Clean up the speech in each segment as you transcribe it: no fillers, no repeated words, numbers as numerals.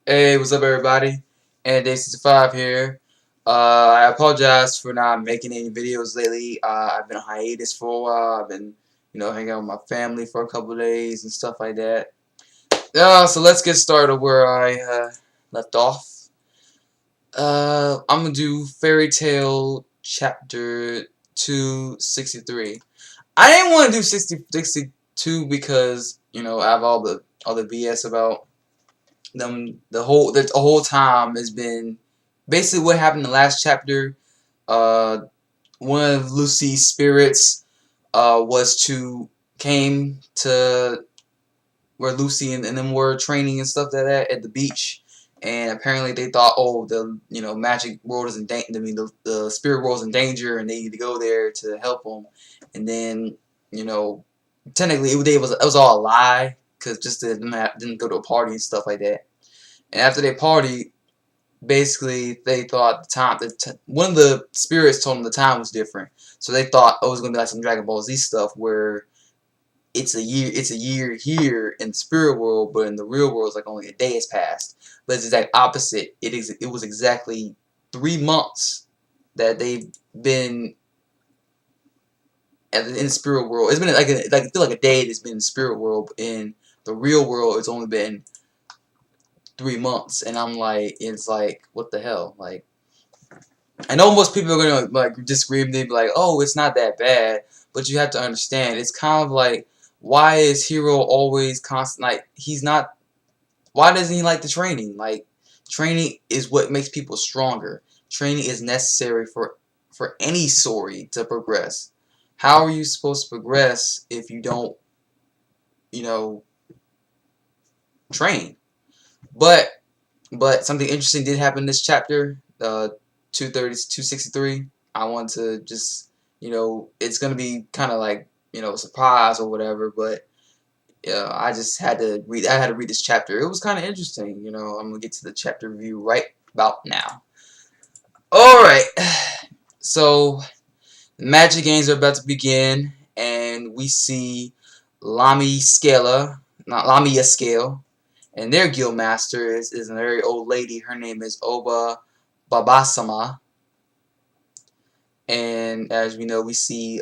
Hey, what's up, everybody? And Day65 here. I apologize for not making any videos lately. I've been on hiatus for a while. I've been, hanging out with my family for a couple of days and stuff like that. So let's get started where I left off. I'm gonna do Fairy Tale Chapter 263. I didn't want to do 62 because I have all the BS about them. The whole time has been basically what happened in the last chapter. Uh, one of Lucy's spirits was to came to where Lucy and them were training and stuff like that at the beach, and apparently they thought, oh, the magic world is in danger. I mean, the spirit world is in danger, and they need to go there to help them. And then you know, technically it was all a lie because just they didn't go to a party and stuff like that. And after they party, basically they thought the time one of the spirits told them the time was different, so they thought, oh, it was gonna be like some Dragon Ball Z stuff where it's a year here in the spirit world, but in the real world it's like only a day has passed. But it's the exact opposite. It was exactly 3 months that they've been in the spirit world. It's been like I feel like a day that's been in the spirit world, but in the real world it's only been 3 months. And I'm like, it's like, what the hell? Like, I know most people are gonna like disagree with me, be like, "Oh, it's not that bad," but you have to understand, it's kind of like, why is Hero always constant? Like, he's not. Why doesn't he like the training? Like, training is what makes people stronger. Training is necessary for any story to progress. How are you supposed to progress if you don't, you know, train? But something interesting did happen this chapter, 263. I want to just, it's going to be kind of like, a surprise or whatever, but I just had to read, I had to read this chapter. It was kind of interesting, I'm going to get to the chapter review right about now. Alright, so the Magic Games are about to begin, and we see Lamia Scale, and their guildmaster is a very old lady. Her name is Oba Babasama. And as we know, we see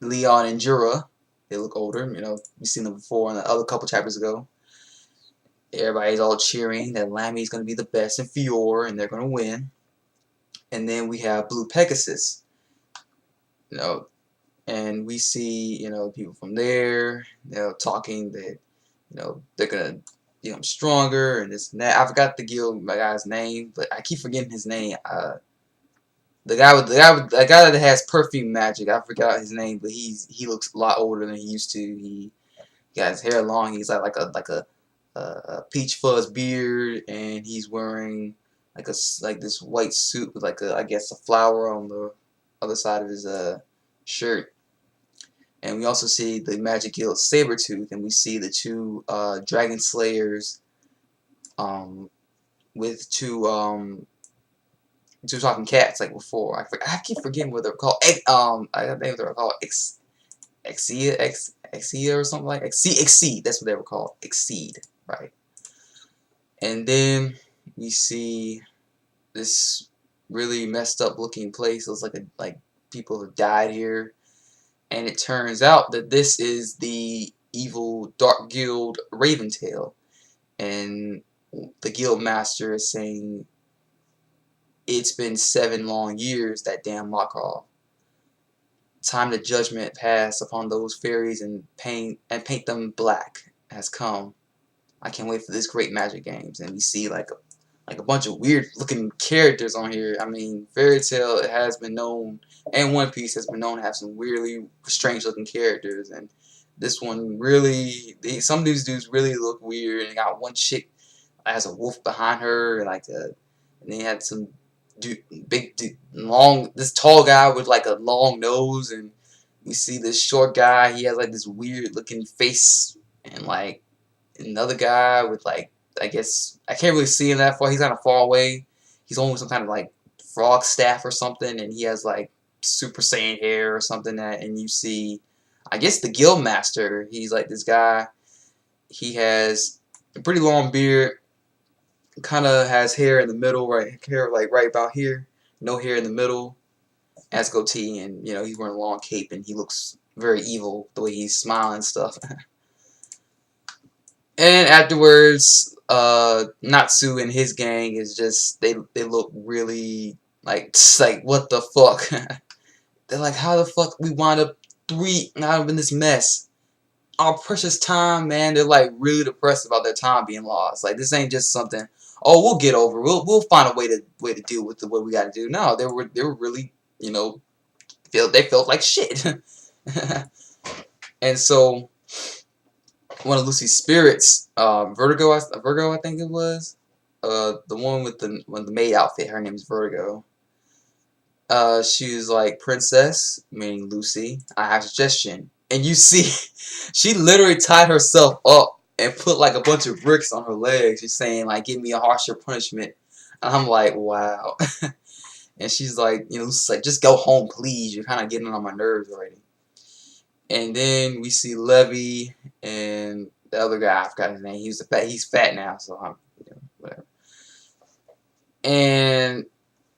Leon and Jura. They look older. We've seen them before in the other couple chapters ago. Everybody's all cheering that Lammy's going to be the best in Fior, and they're going to win. And then we have Blue Pegasus. You know, and we see, people from there, talking that, they're gonna become stronger and this and that. I forgot the guild my guy's name, but I keep forgetting his name. The guy that has perfume magic. I forgot his name, but he looks a lot older than he used to. He got his hair long. He's like a peach fuzz beard, and he's wearing like this white suit with like I guess a flower on the other side of his shirt. And we also see the Magic Guild Sabretooth, and we see the two Dragon Slayers with two talking cats like before. I keep forgetting what they're called. I think they were called Exia or something like Exceed. That's what they were called. Exceed, right? And then we see this really messed up looking place. It looks like people have died here. And it turns out that this is the evil Dark Guild Raventail, and the guild master is saying it's been 7 long years, that damn Makral. Time the judgment pass upon those fairies and paint them black has come. I can't wait for this great Magic Games. And we see like a bunch of weird looking characters on here. I mean, Fairy Tail has been known, and One Piece has been known to have some weirdly strange looking characters, and this one really, some of these dudes really look weird. And they got one chick that has a wolf behind her, and they had some this tall guy with like a long nose, and we see this short guy. He has like this weird looking face, and like another guy with like, I guess I can't really see him that far. He's kind of far away. He's holding some kind of like frog staff or something, and he has like Super Saiyan hair or something. And you see, I guess the Guild Master. He's like this guy. He has a pretty long beard, kind of has hair in the middle, right? Hair like right about here, no hair in the middle, has goatee, and he's wearing a long cape, and he looks very evil the way he's smiling and stuff. And afterwards, Natsu and his gang is just they look really like what the fuck? They're like, how the fuck we wind up now in this mess? Our precious time, man. They're like really depressed about their time being lost. Like this ain't just something. Oh, we'll get over. We'll find a way to deal with what we got to do. No, they were really they felt like shit. And so one of Lucy's spirits, Virgo, I think it was, the one with the maid outfit. Her name is Virgo. She was like, Princess, meaning Lucy, I have a suggestion. And you see, she literally tied herself up and put like a bunch of bricks on her legs. She's saying like, give me a harsher punishment. And I'm like, wow. And she's like, Lucy's like, just go home, please. You're kind of getting on my nerves already. And then we see Levy and the other guy. I forgot his name. He's fat now, so whatever. And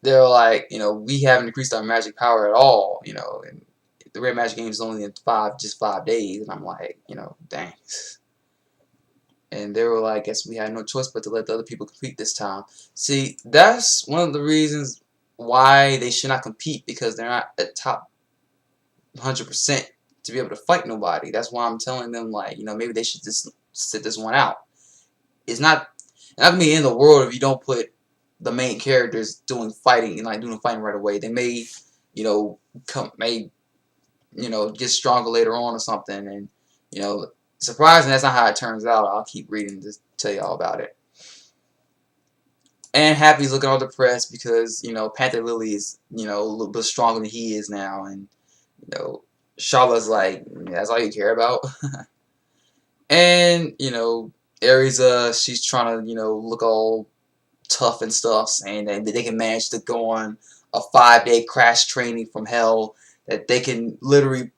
they're like, we haven't increased our magic power at all, and the Red Magic game is only in just 5 days, and I'm like, dang. And they were like, guess we had no choice but to let the other people compete this time. See, that's one of the reasons why they should not compete, because they're not at top 100% to be able to fight nobody. That's why I'm telling them, like, maybe they should just sit this one out. It's not gonna be the end of the world if you don't put the main characters doing fighting and like doing fighting right away. They may, get stronger later on or something, and surprising that's not how it turns out. I'll keep reading to tell y'all about it. And Happy's looking all depressed because Panther Lily is a little bit stronger than he is now, and Charlotte's like, that's all you care about. And Aries, she's trying to look all tough and stuff, saying that they can manage to go on a 5-day crash training from hell, that they can literally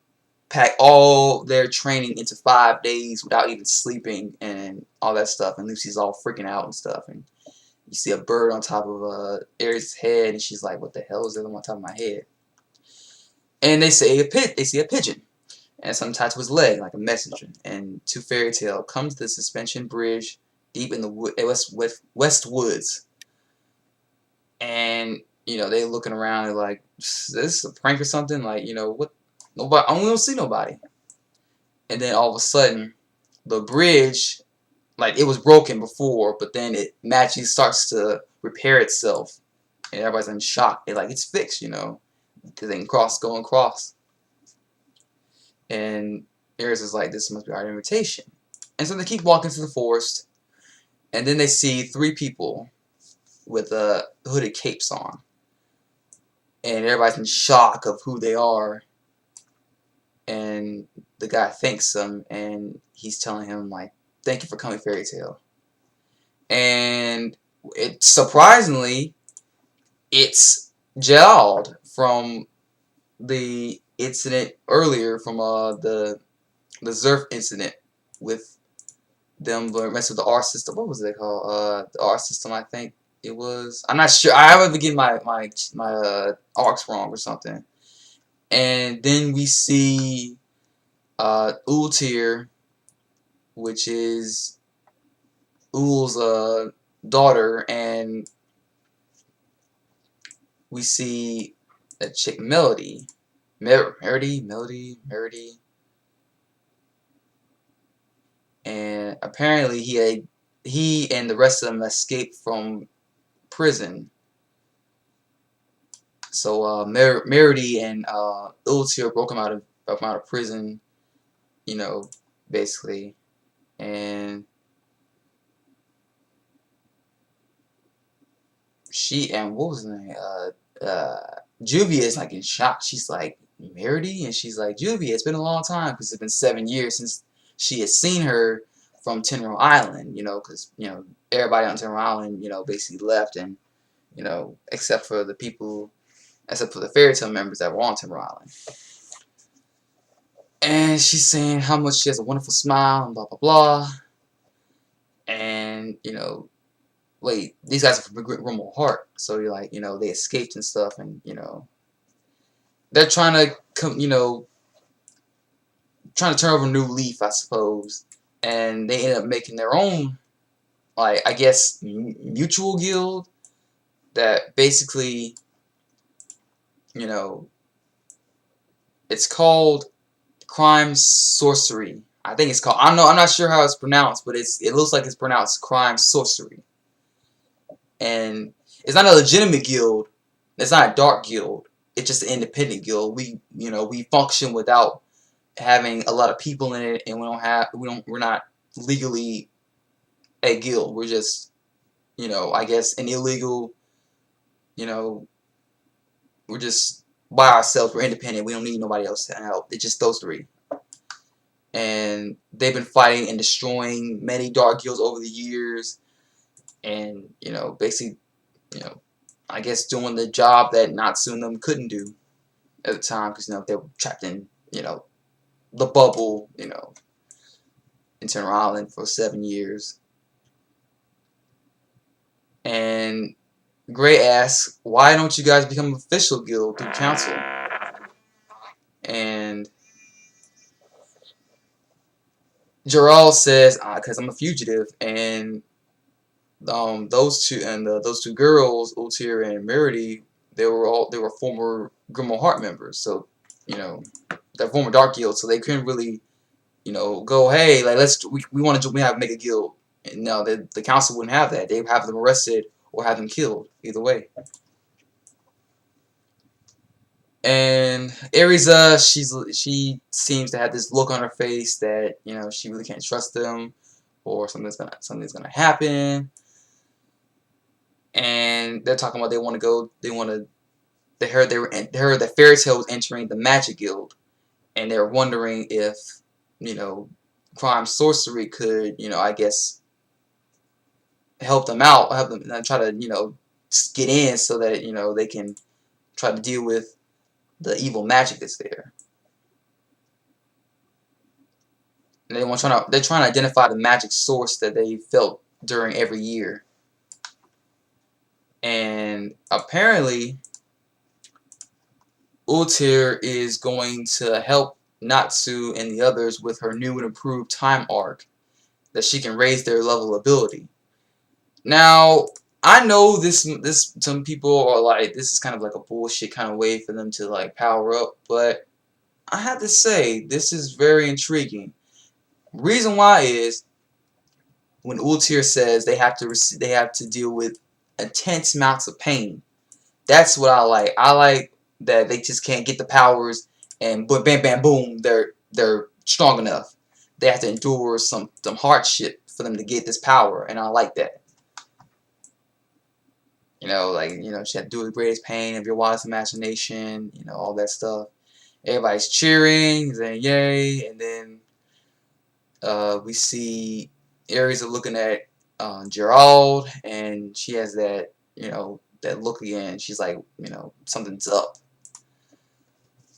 pack all their training into 5 days without even sleeping and all that stuff. And Lucy's all freaking out and stuff, and you see a bird on top of Aries' head, and she's like, what the hell is that on top of my head? And they see a pigeon, and something tied to his leg like a messenger. And two Fairy Tale come to the suspension bridge deep in the west woods, and they looking around, they're like, is this a prank or something? Like, what? Nobody, we don't see nobody. And then all of a sudden, the bridge, like, it was broken before, but then it magically starts to repair itself, and everybody's in shock. They're like, it's fixed, because they can go across. And Aries is like, this must be our invitation. And so they keep walking through the forest, and then they see 3 people with hooded capes on. And everybody's in shock of who they are. And the guy thanks them, and he's telling him, like, thank you for coming, Fairy Tale. And surprisingly, it's Gerald from the incident earlier, from the Zerf incident with them messing with the R system. What was it called? The R system, I think it was. I'm not sure. I haven't been getting my arcs wrong or something. And then we see Ultir, which is Ul's daughter, and we see a chick, Melody. Melody. And apparently he and the rest of them escaped from prison. So Meredy and Ultir broke him out of prison, basically. And what was her name? Juvia is like in shock. She's like, Meredy? And she's like, Juvia, it's been a long time, because it's been 7 years since she has seen her from Tenro Island, because, everybody on Tenro Island, basically left, and, except for the Fairy Tale members that were on Tenro Island. And she's saying how much she has a wonderful smile and blah, blah, blah. And, wait, these guys are from Grimmauld Heart, so you're like, you know, they escaped and stuff, and you know, they're trying to come, you know, trying to turn over a new leaf, I suppose, and they end up making their own, like, I guess, mutual guild that basically, you know, it's called Crime Sorcery. I think it's called. I don't know. I'm not sure how it's pronounced, but it looks like it's pronounced Crime Sorcery. And it's not a legitimate guild. It's not a dark guild. It's just an independent guild. We function without having a lot of people in it, and we're not legally a guild. We're just, I guess an illegal, you know, we're just by ourselves. We're independent. We don't need nobody else to help. It's just those three. And they've been fighting and destroying many dark guilds over the years, and basically, I guess doing the job that Natsu and them couldn't do at the time, because they were trapped in the bubble, in Turner Island for 7 years. And Gray asks, why don't you guys become an official guild through council? And Gerald says, because I'm a fugitive, and those two girls, Ultir and Merity, they were former Grimmauld Heart members, so they're former Dark Guild, so they couldn't really go, hey, like we want to make a guild. And no, the council wouldn't have that. They'd have them arrested or have them killed, either way. And Ariza, she seems to have this look on her face that she really can't trust them, or something's gonna happen. And they're talking about they heard that Fairy Tail was entering the Magic Guild, and they're wondering if Crime Sorcery could I guess help them out, help them try to get in, so that they can try to deal with the evil magic that's there. And they're trying to identify the magic source that they felt during every year. And apparently Ultir is going to help Natsu and the others with her new and improved time arc, that she can raise their level of ability. Now, I know this some people are like, this is kind of like a bullshit kind of way for them to like power up, but I have to say this is very intriguing. Reason why is when Ultir says they have to deal with intense amounts of pain. That's what I like. I like that they just can't get the powers and bam bam boom, they're strong enough. They have to endure some hardship for them to get this power, and I like that. She had to do it with greatest pain of your wildest imagination, all that stuff. Everybody's cheering, saying yay, and then we see Ares looking at Gerald, and she has that, that look again. She's like, something's up.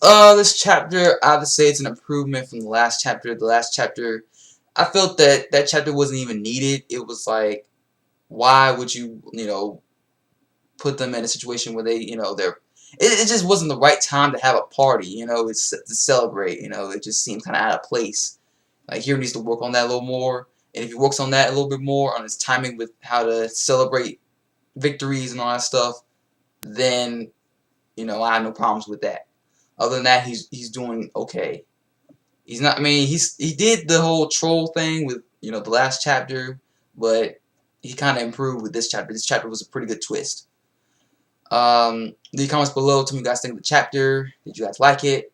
This chapter, I would say it's an improvement from the last chapter. The last chapter, I felt that chapter wasn't even needed. It was like, why would you, put them in a situation where they, it just wasn't the right time to have a party, it's to celebrate, it just seemed kind of out of place. Like, Hero needs to work on that a little more, and if he works on that a little bit more, on his timing with how to celebrate victories and all that stuff, then, I have no problems with that. Other than that, he's doing okay. He's not, I mean, he did the whole troll thing with, the last chapter, but he kind of improved with this chapter. This chapter was a pretty good twist. Leave comments below. Tell me what you guys think of the chapter. Did you guys like it?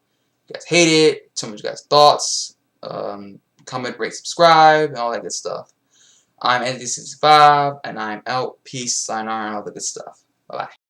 You guys hate it? Tell me what you guys' thoughts. Comment, rate, subscribe, and all that good stuff. I'm Anthony65, and I'm out. Peace, sayonara, and all the good stuff. Bye-bye.